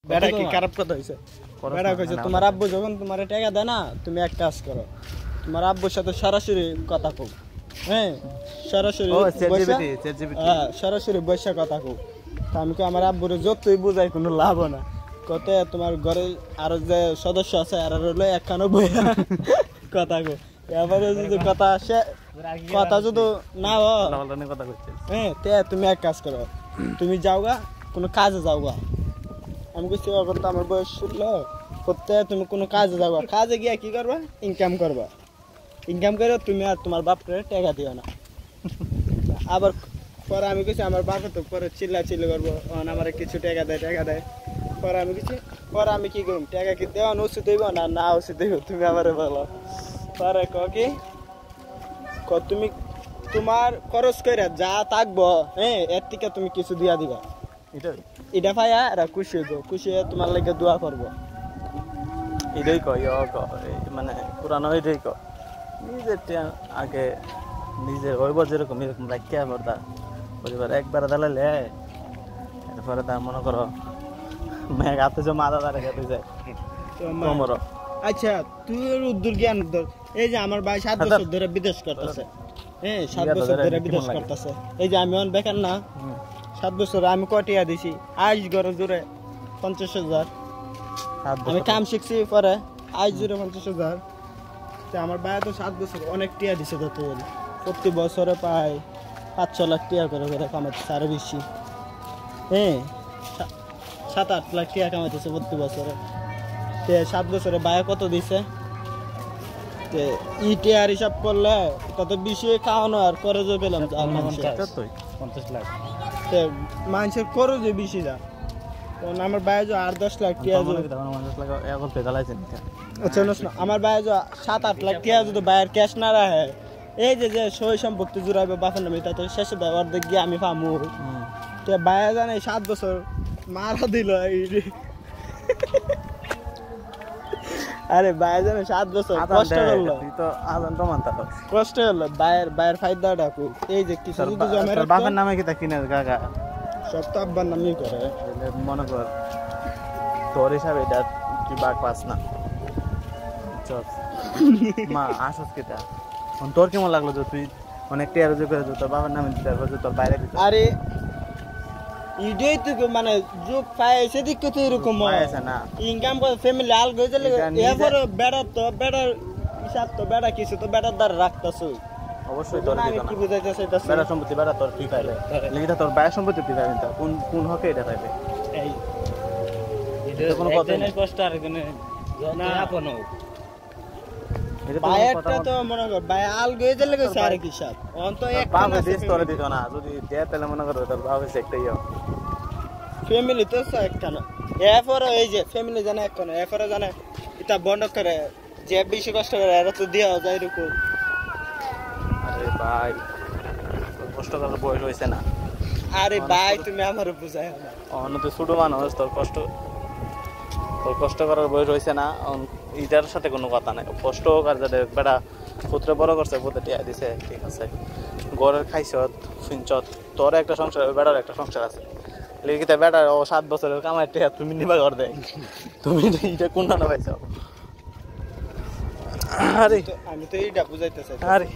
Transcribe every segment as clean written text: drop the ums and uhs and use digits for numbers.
বেটা কি খারাপ কথা হইছে? বেটা কইছে তোমার আব্বু যখন তোমারে টাকা দেয় না, তুমি এক কাজ করো, তোমার আব্বুর সাথে সরাসরি কথা কও। হ্যাঁ, সরাসরি সরাসরি বসে কথা কও। আমি কি আমার আব্বুরে যতই বুঝাই কোনো লাভ না। কত তোমার ঘরে আরো যে সদস্য আছে আর হলো একখানো বইয়া কথা কও। এবারে যদি কথা আসে, কথা যদি না হ্যাঁ, তে তুমি এক কাজ করো, তুমি যাওগা কোনো কাজে যাওগা। আমি কইছি এখন তো আমার বয়স শুনলো করতে, তুমি কোনো কাজে যাওগা, কাজে গিয়া কি করবা? ইনকাম করবা। ইনকাম করে তুমি আর তোমার বাপরে টাকা দিও না। আবার পরে আমি কইছি আমার বাপে তো পরে চিল্লা করবো, আমার কিছু টাকা দেয়। পরে আমি কিছু পরে আমি কি করব? টাকা কি দেওয়া উচিত হইব না উচিত হইব? তুমি আমারে বলো। পরে কি তুমি তোমার খরচ করে যা থাকবো, হ্যাঁ, এর থেকে তুমি কিছু দিয়া দিবা। এটা পাইয়া এরা খুশি হইব, খুশি হয়ে তোমার লাগে দোয়া করবো। এটাই কয় মানে পুরানো এটাই কয় নিজের আগে নিজের হইব যেরকম এরকম রাখিয়া পর্দা পরিবার একবার দালাইলে এরপরে তা মনে করো মেঘ হাতে যে মাথা দাঁড়ে গেতে যায় তোমার। আচ্ছা, তুই উদ্দুর জ্ঞান ধর। এই যে আমার ভাই 7 বছর ধরে বিদেশ করতেছে, হ্যাঁ, 7 বছর ধরে বিদেশ করতেছে। এই যে আমি অন বেকার না, 7 বছর আমি কটিয়া দিছি আজ ঘরে জুড়ে 50,000। আমি কাম শিখছি পরে আজ জুড়ে 50,000। আমার ভাই তো 7 বছর অনেক টিয়া দিছে। তত প্রতি বছরে প্রায় 5-6 লাখ টিয়া করে কামাইতেছে, আরো বেশি। হ্যাঁ, 7-8 লাখ টিয়া কামাইতেছে প্রতি বছরে। 7 বছরে ভাইয়া কত দিছে? ইটে আর হিসাব করলে কত বেশি খাওয়ানো আর খরচও পেলাম 50 লাখ। মানুষের খরচও বেশি যা। আমার ভাই যে 8-10 লাখ টিয়া, আমার ভাই যে 7-8 লাখ টিয়া যদি ভাইয়ের ক্যাশ না রাখে, এই যে সই সম্পত্তি জুড়াইবে বাপের নামে, তাতে শেষে অর্ধেক গিয়ে আমি পামু। ভাইয়া জানে 7 বছর মারা দিল। আরে ভাই জানে 7 বছর কষ্ট করলো, কষ্ট হলো ভাইয়ের ফায়দাটা খুব। এই যে কিছু বাপের নামে কি তা কিনে কাকা সব তো আব্বার নামেই করে। মনে কর তোর হিসাবে এটা তুই বাঘ পাস না মা আসস কেটা। তোর কেমন লাগলো যে তুই অনেক টেয়ার করে তোর বাবার নামে দিতে তোর বাইরে দিতে? আরে ইডেই তো মানে যোগ পাইছে দিকে তো এরকম পাইছে না, ইনকাম করে ফ্যামিলি আল গইতে লাগে। এরপরে বেড়া তো বেড়ার হিসাব তো বেড়া কিছু তো বেড়ার দ্বার রাখতাছই। অবশ্যই তোর আমি কি বুঝাইতে চাইতাছি, বেড়া সম্পত্তি বেড়া তোর তুই পাইবে, লিখিতা তোর বায়ের সম্পত্তি তুই পাইবে। কোন হকে এটা পাইবে? এই এটা কোনো কথা নেই, কষ্ট আর কোনো না আপন হোক। বায়ারটা তো মনে কর বাই আল গইতে লাগে সারে কি হিসাব অন তো এক বাবা দেশ তোরে দিত না, যদি দে তাহলে মনে কর তোর বাবা একটাই ফ্যামিলি তো একটা না। এরপরে এই যে ফ্যামিলি জানে একটা না, এরপরে জানে এটা বন্ধ করে যে বেশি কষ্ট করে এরা তো দেওয়া যায় এরকম। আরে ভাই কষ্ট করার বয়স হয়েছে না। আরে ভাই তুমি আমার বুঝাই না, অন্য তো ছোট মানুষ, তোর কষ্ট করার বয়স হয়েছে না। এটার সাথে কোনো কথা নাই, কষ্ট কর যাদের বেটা পুত্রে বড় করছে, পুত্রে টিয়া দিছে, ঠিক আছে, গড়ের খাইছত ফিনচত, তোর একটা সংসার, বেটার একটা সংসার আছে। লিখিতে বেটার 7 বছরের কামাই টিয়া তুমি নিবা ঘর দেয়, তুমি এটা কোনটা না পাইছ? আরে আমি তো এইটা বুঝাইতে চাই। আরে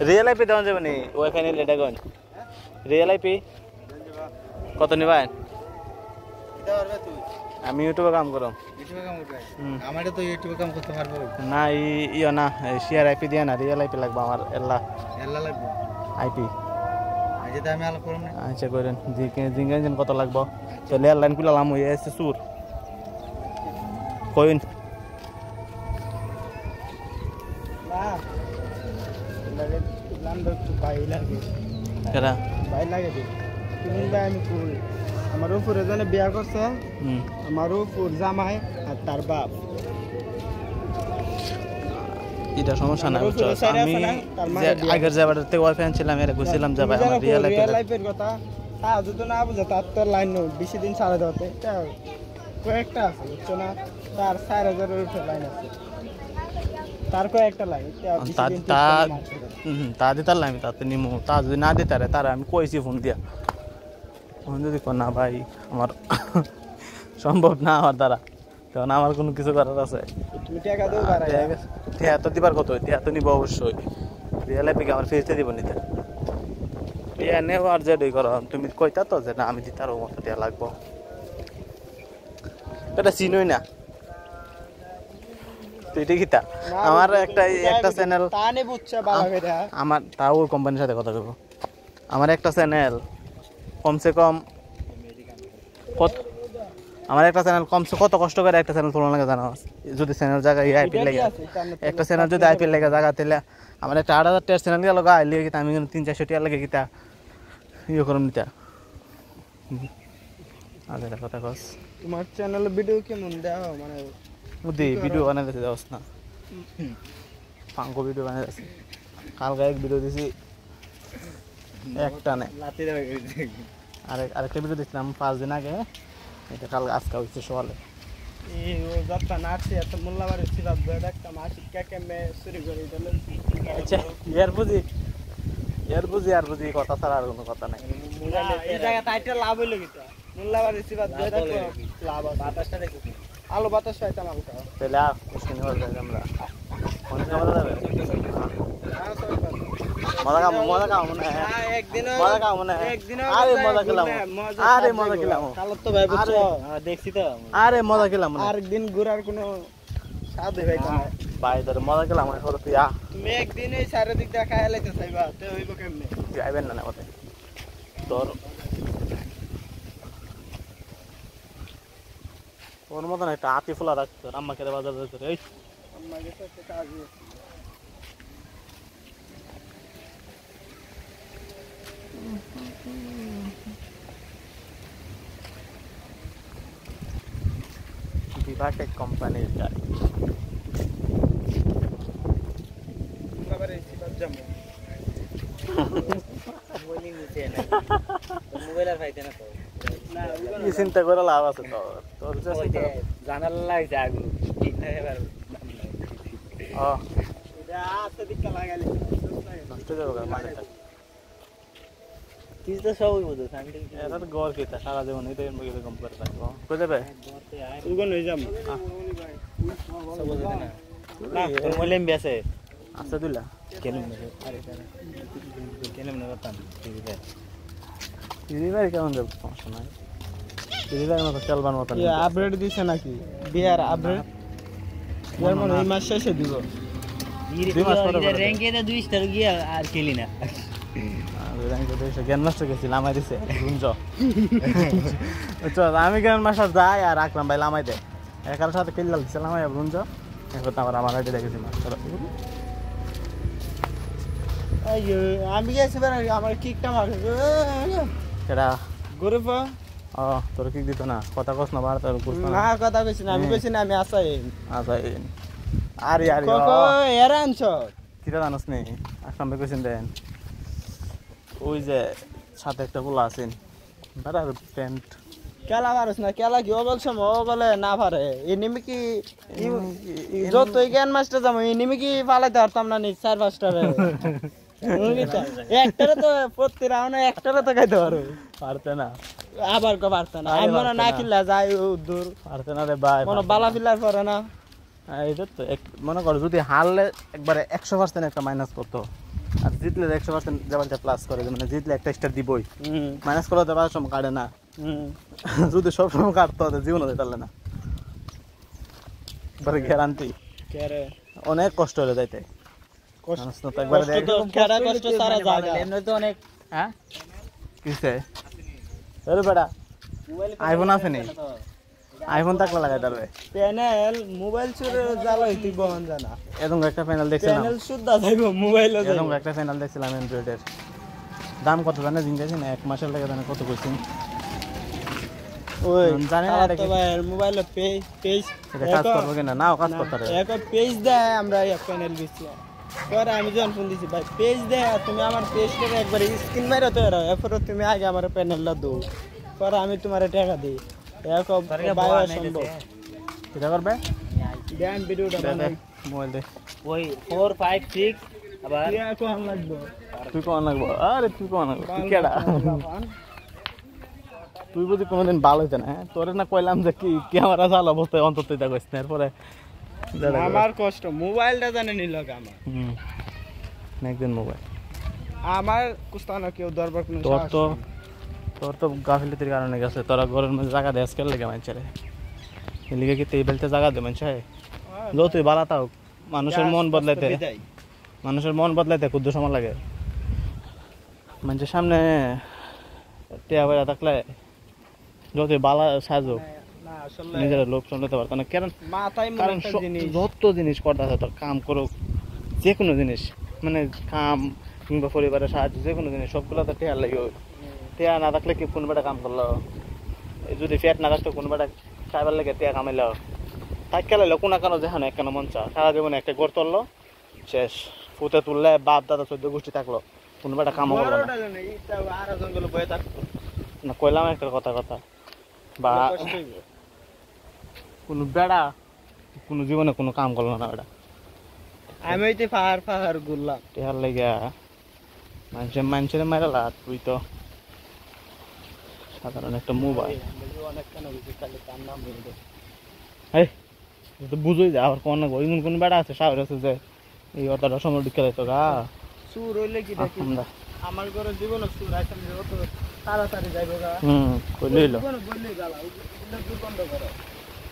রিয়েল আইপি দেওয়া যাবে নি? ওয়াইফাই নিলে এটা কোন রিয়েল আইপি কত নিবেন? আমি ইউটিউবে কাম করম। আমার তো ইউটিউবে কাম করতে পারবো না, ইয়া না শেয়ার আইপি দিয়া না, রিয়েল আইপি লাগবে আমার। এল্লা লাগবে আইপি। আচ্ছা আমি আলো করব না। আচ্ছা করেন জিঙ্গাইন কত লাগবে? তো লেয়ার লাইন কুলালাম হই এসে সুর কইন না লাগে লাম্বা একটু ভাই লাগে কেরা ভাই লাগে দি তুমি ভাই আমি কই আমার উপরে জনে বিয়া করছে, আমার উপর জামাই আর তার বাপ। এটা সমস্যা না, আমি আগের যাবারতে ওয়াইফাই আনছিলাম, এর কইছিলাম যে ভাই আমার রিয়েল লাইফের কথা তা যদি না বুঝে তার তো লাইন বেশি দিন ছাড়া দাওতে এটা কয়েকটা আছে বুঝছো না, তার 4000 এর উপরে লাইন আছে, তার কয়েকটা লাইন তা দিতার লাইন তাতে নিমু। তা যদি না দিতারে তারা আমি কইছি ফোন দিয়া, ফোন যদি কর না ভাই আমার সম্ভব না আমার দ্বারা, কারণ আমার কোনো কিছু করার আছে। তুমি টাকা দাও বাড়াই টিয়া তো দিবার কত, টিয়া তো নিব অবশ্যই, টিয়া লেপে আমার ফিরতে দিব নিতে, টিয়া নেও আর যেটাই করো। তুমি কইতা তো যে না আমি দিতে আরো মতো টিয়া লাগবো, এটা চিনই না তুই ঠিকই তা। আমার একটা চ্যানেল তানে বুঝছে বাবা বেটা, আমার তাও কোম্পানির সাথে কথা বলবো। আমার একটা চ্যানেল কমসে কম কত, আমার একটা চ্যানেল কমসে কত কষ্ট করে একটা চ্যানেল তোলা লাগে জানো? যদি চ্যানেল জায়গা আইপিএল লাগে, একটা চ্যানেল যদি আইপিএল লাগে জায়গা তাহলে আমার একটা 8,000 টাকার চ্যানেল গেল গা আইলে আমি 300-400 টাকা লাগে কিতা ইয়ে করুন নিতা। আচ্ছা এটা কথা কস, তোমার চ্যানেলে ভিডিও কেমন দাও মানে মুদি ভিডিও বানাই দিতে যাস না, পাঙ্কো ভিডিও বানাই দিছি, কালকে এক ভিডিও দিছি একটা নেই, আরেকটা ভিডিও দিছিলাম 5 দিন আগে, এটা কাল আজকে হচ্ছে সকালে। এই ও যতটা নাচছে এত মোল্লাবাড়ি সিরাত বেটা একটা মাসি কেকে মে চুরি করে দিল। আচ্ছা ইয়ার বুঝি কথা ছাড়া আর কোনো কথা নাই। এই জায়গা টাইটেল লাভ হইলো কিটা মোল্লাবাড়ি সিরাত বেটা লাভ আছে। বাতাসটা দেখো, আলো বাতাস পাইতাম হালকা। তাহলে কোশ্চেন হয়ে যায় আমরা কোন সময় যাবে মজা কাম না একদিন একদিন আরে মজা খেলাম, আরে মজা খেলাম, কালো তো ভাই বুঝছো দেখছি তো, আরে মজা খেলাম আরেকদিন ঘুরার কোনো স্বাদ হইতো না ভাই, তোর মজা খেলাম হলো তুই তুমি একদিন এই চারিদিক দেখা এলাইতে চাইবা তে হইব কেমনে? যাইবেন না আমাদের তোর ওর মতন একটা আতি ফুলা রাখতো আম্মাকে বাজার যেত রে। আম্মাকে তো একটা কাজই আছে। বিভাটেক কোম্পানির গাড়ি মোল্লাবাড়ি সিরাত যাবো মোবাইল নিচে না, মোবাইল আর পাইতে না তো না, কি চিন্তা করে লাভ আছে তোর জানার লাগছে আগু ঠিক না এবার ও এটা আছে দিকটা লাগাইলে নষ্ট হয়ে যাবে মানে তুই তো সবই বুঝো আমি এটা তো গড় কিতা সারা জীবন এটাই মুখে কম করে থাকবো কই যাবে তুই কোন হই যাম সব বুঝো না না তোর মোবাইল এমবি আছে আছে দিলা কেন আরে কেন না করতাম দিদিভাই কেমন যাবে সমস্যা নাই, দিদিভাই মতো চলবার মতো আপডেট দিছে নাকি বিয়ার আপডেট বিয়ার মনে এই মাস শেষে দিব র্যাঙ্কে 2 স্টার গিয়ে আর খেলি না জ্ঞান মাস্টার গেছি লামাই দিছে গুঞ্জ আমি জ্ঞান মাস্টার যাই আর আকরাম ভাই লামাই দেয় একার সাথে খেললাম দিছে লামাই গুঞ্জ এখন আবার আমার আইডি দেখেছি মাস্টার আমি গেছি আমার কিকটা মারে সেটা গ্রুপ ও তোর কিক দিত না কথা কস না বার তোর বুঝতো না কথা কইছি না আমি কইছি না আমি আসাই আচ্ছা আরে আরে কোকো এরা আনছ কিটা জানোস নি আকরাম ভাই কইছেন দেন ওই যে সাথে একটা পোলা আছেন বারা প্যান্ট কেলা পারস না কেলা কি ওগল সময় ওগলে না পারে এনিমি কি যতই জ্ঞান মাস্টার যাবো এনিমি কি পালাইতে পারতাম না নি 4-5টারে একটারে তো প্রতি রাউন্ডে একটারে তো খাইতে পারো পারতে না আবার কো পারতে না আমি মনে না কিল্লা যাই দূর পারতে না রে ভাই মনে বালা ফিলার পরে না এইটা তো মনে কর যদি হারলে একবারে 100% একটা মাইনাস করতো আর জিতলে 100% যেমনটা প্লাস করে মানে জিতলে একটা স্টার দিবই মাইনাস করলে তো সময় কাটে না যদি সব সময় কাটতো তাহলে জীবনে যেতে না একবারে গ্যারান্টি অনেক কষ্ট হলে যাইতে আইফোন আছে নি আইফোন থাকলে লাগাই তারবে প্যানেল মোবাইল চুরে জ্বালা হইতে বহন জানা এরকম একটা প্যানেল দেখছিলাম প্যানেল সুদ্ধা যাইবো মোবাইল এরকম একটা প্যানেল দেখছিলাম অ্যান্ড্রয়েডের দাম কত জানে জিজ্ঞাসি না 1 মাসের লাগে জানে কত কইছি ওই জানি না তো ভাই মোবাইলে পেজ এটা কাজ করবে কিনা নাও কাজ করতে পারে এক পেজ দেয় আমরা এই প্যানেল দিছি পরে আমি যখন ফোন দিছি ভাই পেজ দেয় তুমি আমার পেজটাকে একবার স্ক্রিন মাইরা তো এরপর তুমি আগে আমার প্যানেলটা দাও পরে আমি তোমার টাকা দেই এক বাই সম্ভব কিটা করবে দেন ভিডিওটা বানাই মোবাইল দে ওই 4 5 6 আবার কি কোন লাগবে তুই কোন লাগবে আরে তুই কোন লাগবে তুই কেডা তুই বুঝি কোনোদিন ভালো হইতে না, হ্যাঁ? তোরে না কইলাম যে কি ক্যামেরা চাল অবস্থায় অন্তত এটা কইস না, এরপরে আমার কষ্ট মোবাইলটা জানে নিল আমার একদিন মোবাইল আমার কুস্তানো কেউ দরবার কোনো তোর সাহস তো নেই। তোর তো গাফিলতির কারণে গেছে, তোরা ঘরের মধ্যে জায়গা দেয় আজকাল লেগে মানুষের এলিগে কি এই বেলতে জায়গা দে মানুষ যতই বালা তাও মানুষের মন বদলাইতে বিদায়। মানুষের মন বদলাইতে ক্ষুদ্র সময় লাগে। মানুষের সামনে টিয়া বেড়া থাকলে যতই বালা সাজো না আসলে নিজের লোক চলাতে পারতো না, কারণ মাথায় কারণ একটা জিনিস যত জিনিস করতে আছে তোর কাম করুক যে কোনো জিনিস মানে কাম কিংবা পরিবারের সাহায্য যে কোনো জিনিস সবগুলো তো টেয়ার লাগে। টেয়া না থাকলে কি কোন বেটা কাম করলো, এই যদি ফ্যাট না থাকতো কোন বেটা খাইবার লাগে টেয়া কামাইলো তাই খেলাইলো কোনা কেন যেখানে একখানা মঞ্চা সারা জীবনে একটা গড় তুললো শেষ ফুতে তুললে বাপ দাদা 14 গোষ্ঠী থাকলো কোন বেটা কামও করলো না। বড়টা জানে এইটা আর জঙ্গলে বয়ে থাকতো না কইলাম একটা কথা কথা বা কষ্ট হইবে। কোনো বেড়া কোনো জীবনে কোনো কাম করলো না বেটা আমি ওইতে পাহাড় ঘুরলাম টেহার লেগে মানুষের মারালা তুই তো সাধারণ একটা মোবাইল অনেক কেন বেশি খালি তার নাম বলবো এই তুই তো বুঝোই যা আবার কোন না এমন কোন বেড়া আছে সাহর আছে যে এই অতটা সময় ঢুকে যেত গা সুর হইলে কি দেখি আমরা আমার ঘরে জীবন সুর আইসাম যে অত তাড়াতাড়ি যাইবে গা কইলে হইলো জীবনে বললে গালা ওগুলো বন্ধ করো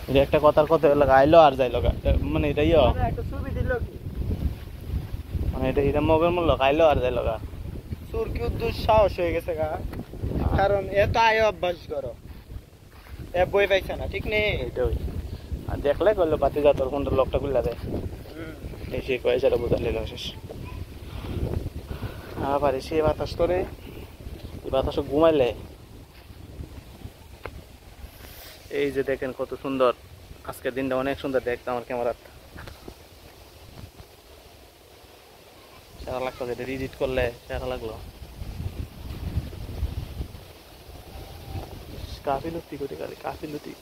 এটা একটা কথার কথা হলো আইলো আর যাইলো গা মানে এটা ইয়ে মানে একটা ছবি দিল কি মানে এটা মগের মূল্য আইলো আর যাইলো গা সুর কি দুঃসাহস হয়ে গেছে গা কারণ এত আয় অভ্যাস করো এ বই পাইছে না ঠিক নেই এইটাই আর দেখলে কইলো পাতি যা তোর কোনটা লোকটা খুললা দে এই সে কয় সেটা বুঝা নিল শেষ আবার সে বাতাস করে এই বাতাস ঘুমাইলে এই যে দেখেন কত সুন্দর আজকের দিনটা অনেক সুন্দর দেখতে আমার ক্যামেরাত সেরা লাগতো যেটা এডিট করলে সেরা লাগলো কাফিলতি করে গাড়ি কাফিলতি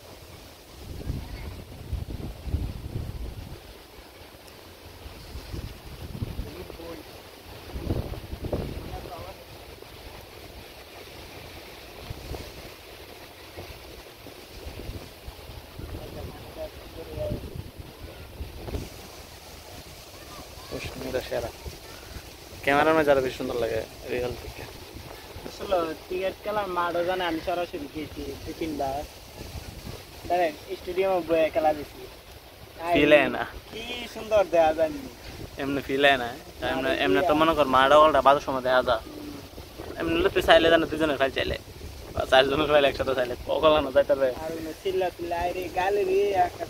সেরা ক্যামেরার মধ্যে আরো বেশি সুন্দর লাগে রিয়েল থেকে আসলে টিকিট খেলার মাঠও জানে আমি সরাসরি গেছি 2-3 বার দেখেন স্টেডিয়ামে বয়ে খেলা দিছি ফিল হয় না কি সুন্দর দেয়া জানি এমনি ফিল হয় না এমনি এমনি তো মনে কর মাডাওয়ালটা বাজার সময় দেখা যা এমনি তুই চাইলে জানো দুজনের খাই চাইলে বা 4 জনের খাইলে একসাথে চাইলে ওগুলো না যাইতে হবে আর চিল্লা চিল্লা আইরে গালি রে একটা